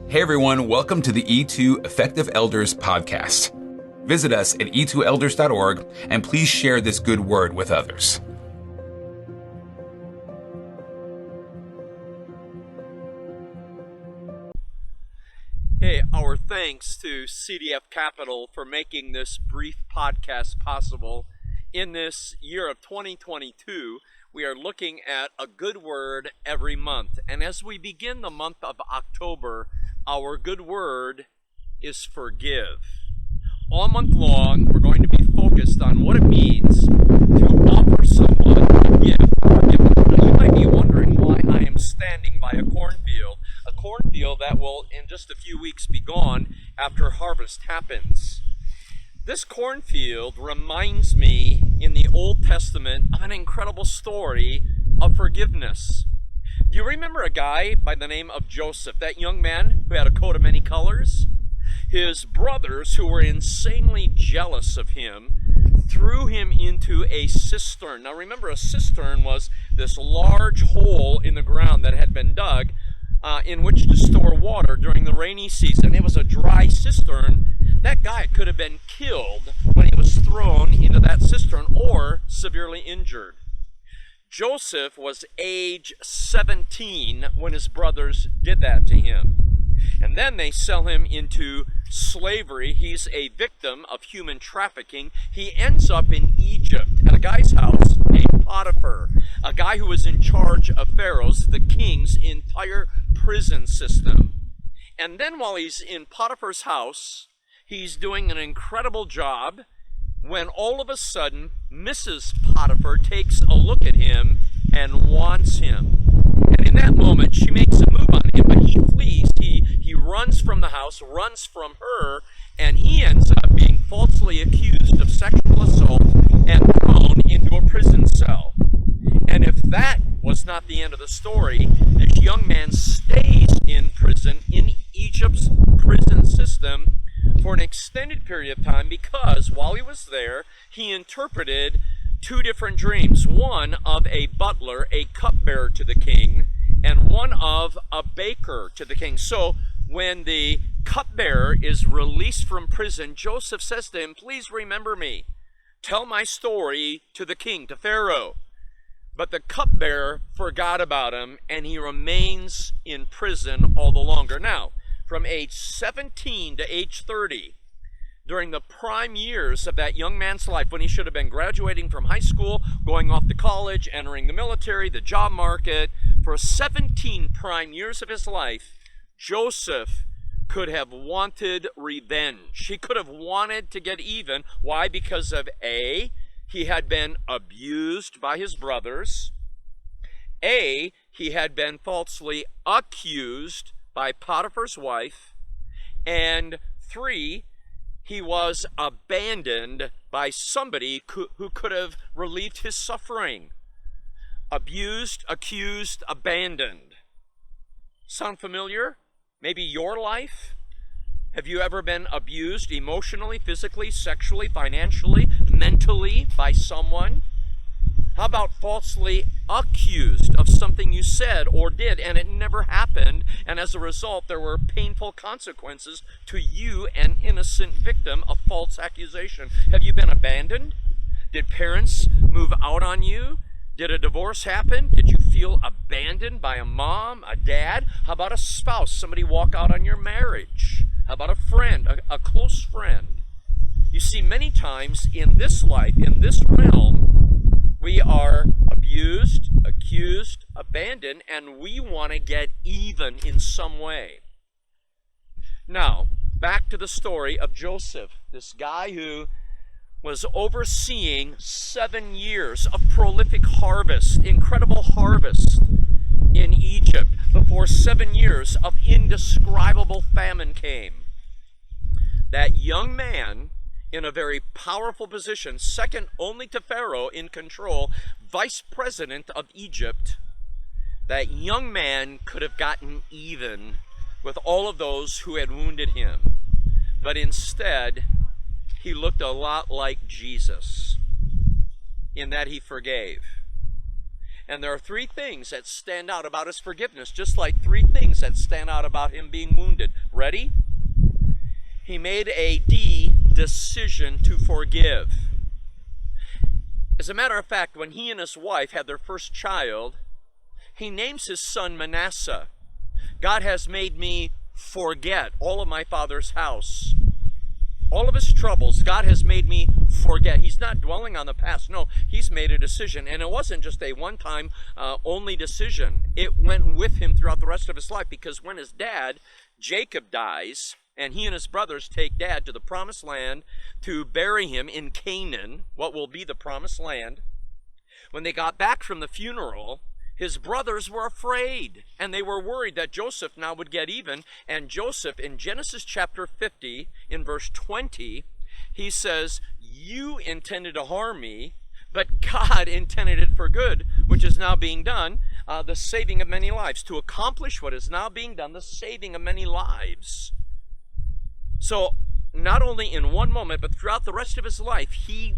Hey everyone, welcome to the E2 Effective Elders podcast. Visit us at e2elders.org and please share this good word with others. Hey, our thanks to CDF Capital for making this brief podcast possible. In this year of 2022, we are looking at a good word every month. And as we begin the month of October, our good word is forgive. All month long, we're going to be focused on what it means to offer someone a gift. Now, you might be wondering why I am standing by a cornfield that will in just a few weeks be gone after harvest happens. This cornfield reminds me in the Old Testament of an incredible story of forgiveness. Do you remember a guy by the name of Joseph, that young man who had a coat of many colors? His brothers, who were insanely jealous of him, threw him into a cistern. Now remember, a cistern was this large hole in the ground that had been dug in which to store water during the rainy season. It was a dry cistern. That guy could have been killed when he was thrown into that cistern or severely injured. Joseph was age 17 when his brothers did that to him. And then they sell him into slavery. He's a victim of human trafficking. He ends up in Egypt at a guy's house named Potiphar, a guy who was in charge of Pharaoh's, the king's entire prison system. And then while he's in Potiphar's house, he's doing an incredible job when all of a sudden Mrs. Potiphar takes a look at him and wants him. And in that moment, she makes a move on him, but he flees. He runs from the house, runs from her, and he ends up being falsely accused of sexual assault and thrown into a prison cell. And if that was not the end of the story, this young man stays in prison, in Egypt's prison system, for an extended period of time because while he was there, he interpreted two different dreams. One of a butler, a cupbearer to the king, and one of a baker to the king. So when the cupbearer is released from prison, Joseph says to him, "Please remember me. Tell my story to the king, to Pharaoh." But the cupbearer forgot about him, and he remains in prison all the longer. Now, from age 17 to age 30, during the prime years of that young man's life, when he should have been graduating from high school, going off to college, entering the military, the job market, for 17 prime years of his life, Joseph could have wanted revenge. He could have wanted to get even. Why? Because of A, he had been abused by his brothers. A, he had been falsely accused by Potiphar's wife. And 3, he was abandoned by somebody who could have relieved his suffering. Abused, accused, abandoned. Sound familiar? Maybe your life? Have you ever been abused emotionally, physically, sexually, financially, mentally by someone? How about falsely accused of something you said or did and it never happened, and as a result there were painful consequences to you, an innocent victim of false accusation? Have you been abandoned? Did parents move out on you? Did a divorce happen? Did you feel abandoned by a mom, a dad? How about a spouse? Somebody walk out on your marriage? How about a friend, a close friend? You see, many times in this life, in this realm, we are abused, accused, abandoned, and we want to get even in some way. Now, back to the story of Joseph, this guy who was overseeing 7 years of prolific harvest, incredible harvest in Egypt, before 7 years of indescribable famine came. That young man in a very powerful position, second only to Pharaoh in control, vice president of Egypt, that young man could have gotten even with all of those who had wounded him. But instead, he looked a lot like Jesus in that he forgave. And there are three things that stand out about his forgiveness, just like three things that stand out about him being wounded. Ready? He made a decision to forgive. As a matter of fact, when he and his wife had their first child, he names his son Manasseh. God has made me forget all of my father's house. All of his troubles, God has made me forget. He's not dwelling on the past. No, he's made a decision. And it wasn't just a one-time only decision. It went with him throughout the rest of his life, because when his dad, Jacob, dies, and he and his brothers take Dad to the promised land to bury him in Canaan, what will be the promised land, when they got back from the funeral, his brothers were afraid, and they were worried that Joseph now would get even. And Joseph, in Genesis chapter 50, in verse 20, he says, "You intended to harm me, but God intended it for good, which is now being done, the saving of many lives." To accomplish what is now being done, the saving of many lives. So, not only in one moment, but throughout the rest of his life, he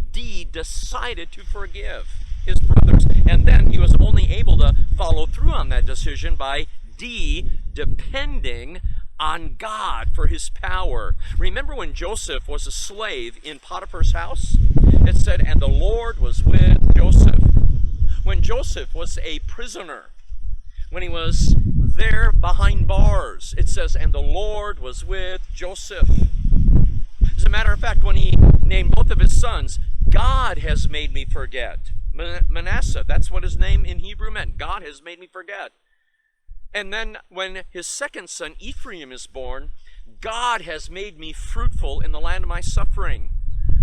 decided to forgive his brothers. And then he was only able to follow through on that decision by depending on God for his power. Remember when Joseph was a slave in Potiphar's house? It said, "And the Lord was with Joseph." When Joseph was a prisoner, when he was there behind bars, it says, "And the Lord was with Joseph." As a matter of fact, when he named both of his sons, "God has made me forget." Manasseh, that's what his name in Hebrew meant. God has made me forget. And then when his second son, Ephraim, is born, God has made me fruitful in the land of my suffering.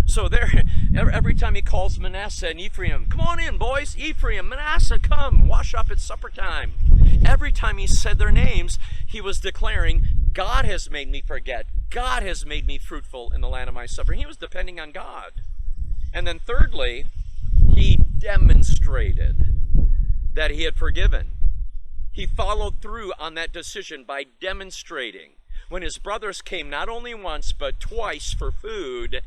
So there, every time he calls Manasseh and Ephraim, "Come on in, boys. Ephraim, Manasseh, come, wash up, it's supper time." Every time he said their names, he was declaring, "God has made me forget. God has made me fruitful in the land of my suffering." He was depending on God. And then thirdly, he demonstrated that he had forgiven. He followed through on that decision by demonstrating. When his brothers came not only once, but twice for food,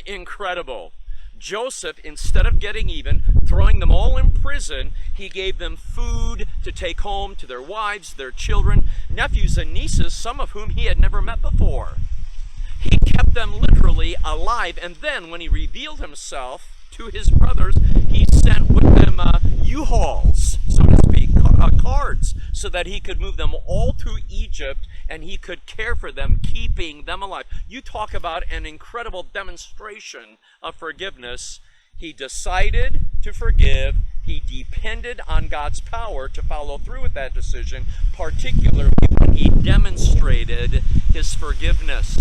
incredible. Joseph, instead of getting even, throwing them all in prison, he gave them food to take home to their wives, their children, nephews and nieces, some of whom he had never met before. He kept them literally alive. And then when he revealed himself to his brothers, he sent with them U-Hauls, so to speak, carts, so that he could move them all to Egypt and he could care for them, keeping them alive. You talk about an incredible demonstration of forgiveness. He decided to forgive. He depended on God's power to follow through with that decision, particularly when he demonstrated his forgiveness.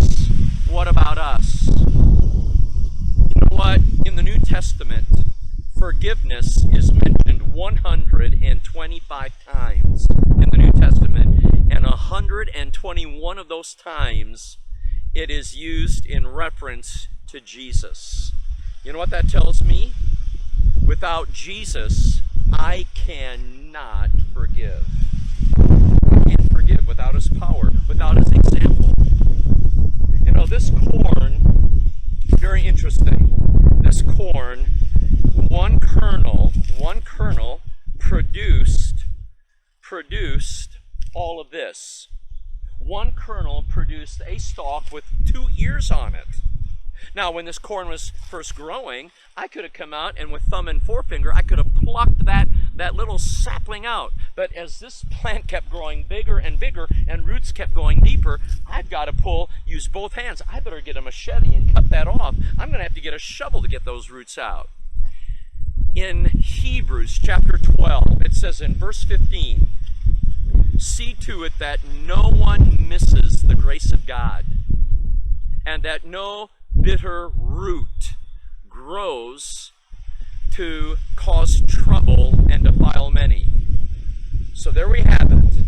What about us? You know what? In the New Testament, forgiveness is mentioned 125 times in the New Testament, and 121 of those times it is used in reference to Jesus. You know what that tells me? Without Jesus, I cannot forgive. I can't forgive without his power, without his example. You know, this corn, very interesting. This corn, one kernel produced all of this. One kernel produced a stalk with 2 ears on it. Now, when this corn was first growing, I could have come out and with thumb and forefinger, I could have plucked that little sapling out. But as this plant kept growing bigger and bigger and roots kept going deeper, I've got to use both hands. I better get a machete and cut that off. I'm going to have to get a shovel to get those roots out. In Hebrews chapter 12, it says in verse 15, "See to it that no one misses the grace of God, and that no bitter root grows to cause trouble and defile many." So there we have it.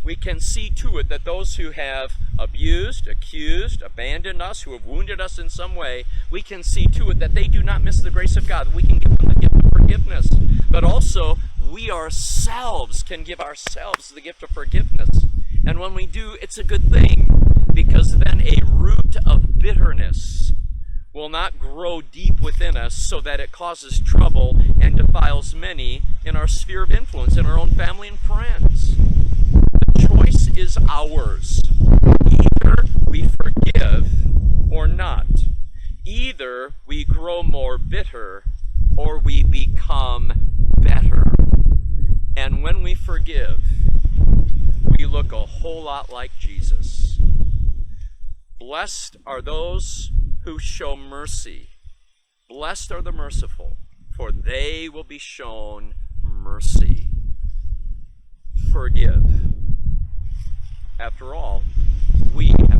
We can see to it that those who have abused, accused, abandoned us, who have wounded us in some way, we can see to it that they do not miss the grace of God. We can give them the gift of forgiveness. But also, we ourselves can give ourselves the gift of forgiveness. And when we do, it's a good thing, because then a root of bitterness will not grow deep within us so that it causes trouble and defiles many in our sphere of influence, in our own family and friends. The choice is ours. Either we forgive or not. Either we grow more bitter or we become better. And when we forgive, we look a whole lot like Jesus. Blessed are those who show mercy. Blessed are the merciful, for they will be shown mercy. Forgive. After all, we have